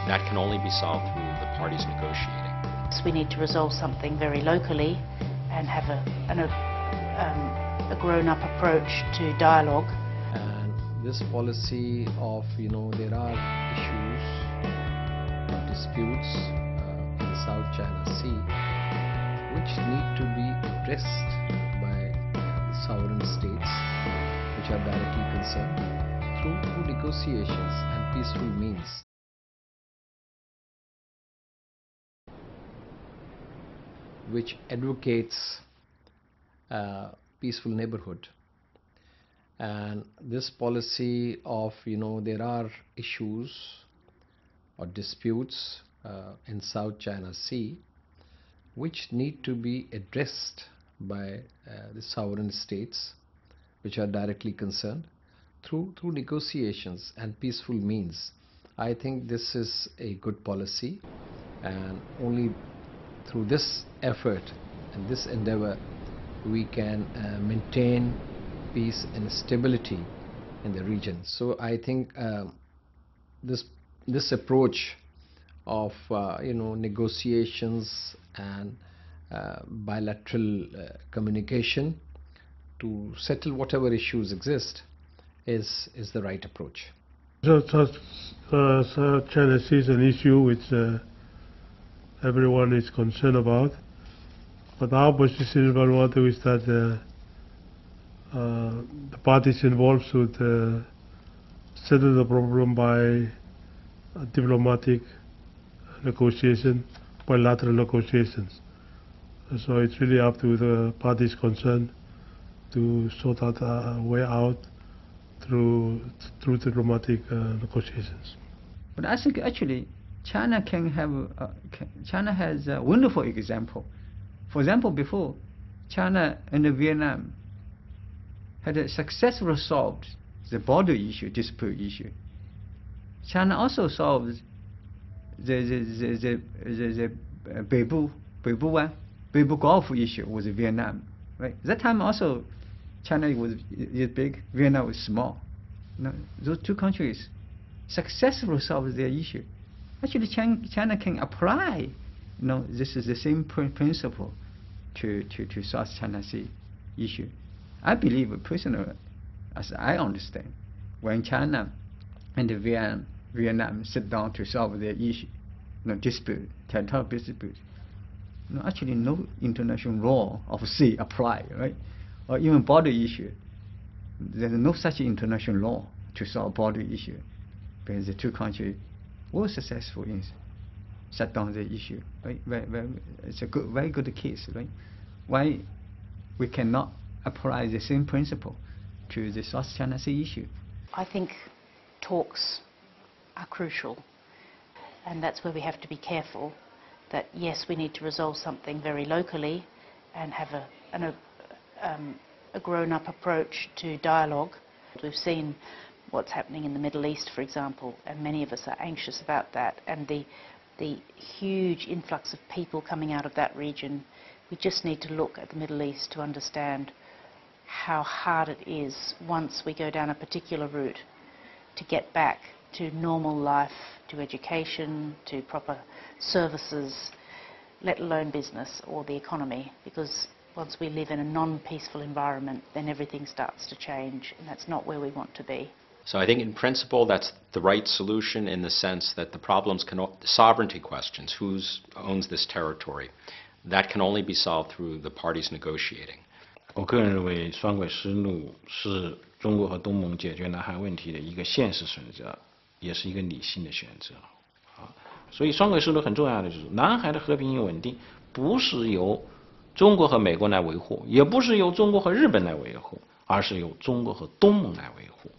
That can only be solved through the parties negotiating. So we need to resolve something very locally and have a grown-up approach to dialogue. And this policy of, there are issues, disputes in South China Sea which need to be addressed by the sovereign states which are directly concerned through negotiations and peaceful means. Which advocates peaceful neighborhood. And this policy of, there are issues or disputes in South China Sea which need to be addressed by the sovereign states which are directly concerned through negotiations and peaceful means. I think this is a good policy, and only through this effort and this endeavor we can maintain peace and stability in the region. So I think this approach of negotiations and bilateral communication to settle whatever issues exist is the right approach. South China Sea is an issue which everyone is concerned about, but our position in Vanuatu is that the parties involved should settle the problem by diplomatic negotiation, bilateral negotiations. So it's really up to the parties concerned to sort out a way out through diplomatic negotiations. But I think actually China China has a wonderful example. For example, before China and Vietnam had successfully solved the border issue, dispute issue. China also solved the Beibu Gulf issue with Vietnam. Right? That time also China was big, Vietnam was small. Those two countries successfully solved their issue. Actually, China can apply, this is the same principle to South China Sea issue. I believe personally, as I understand, when China and Vietnam sit down to solve their issue, dispute, territorial dispute, actually no international law of sea apply, right? Or even border issue. There's no such international law to solve border issue, because the two countries were successful in shut down the issue. Right? It's a very good case, right? Why we cannot apply the same principle to the South China Sea issue? I think talks are crucial, and that's where we have to be careful that yes, we need to resolve something very locally and have a grown-up approach to dialogue. We've seen what's happening in the Middle East, for example, and many of us are anxious about that, and the huge influx of people coming out of that region. We just need to look at the Middle East to understand how hard it is once we go down a particular route to get back to normal life, to education, to proper services, let alone business or the economy, because once we live in a non-peaceful environment, then everything starts to change, and that's not where we want to be. So I think in principle that's the right solution, in the sense that the problems the sovereignty questions, who owns this territory, that can only be solved through the parties negotiating. 我个人认为，双轨思路是中国和东盟解决南海问题的一个现实选择，也是一个理性的选择。所以双轨思路很重要的就是，南海的和平与稳定不是由中国和美国来维护，也不是由中国和日本来维护，而是由中国和东盟来维护。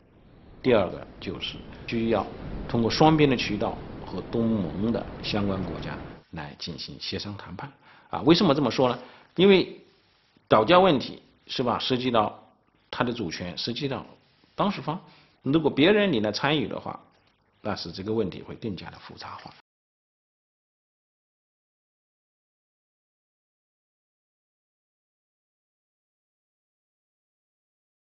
第二个就是需要通过双边的渠道和东盟的相关国家来进行协商谈判。为什么这么说呢？因为岛礁问题是吧，涉及到它的主权，涉及到当事方。如果别人你来参与的话，那是这个问题会更加的复杂化。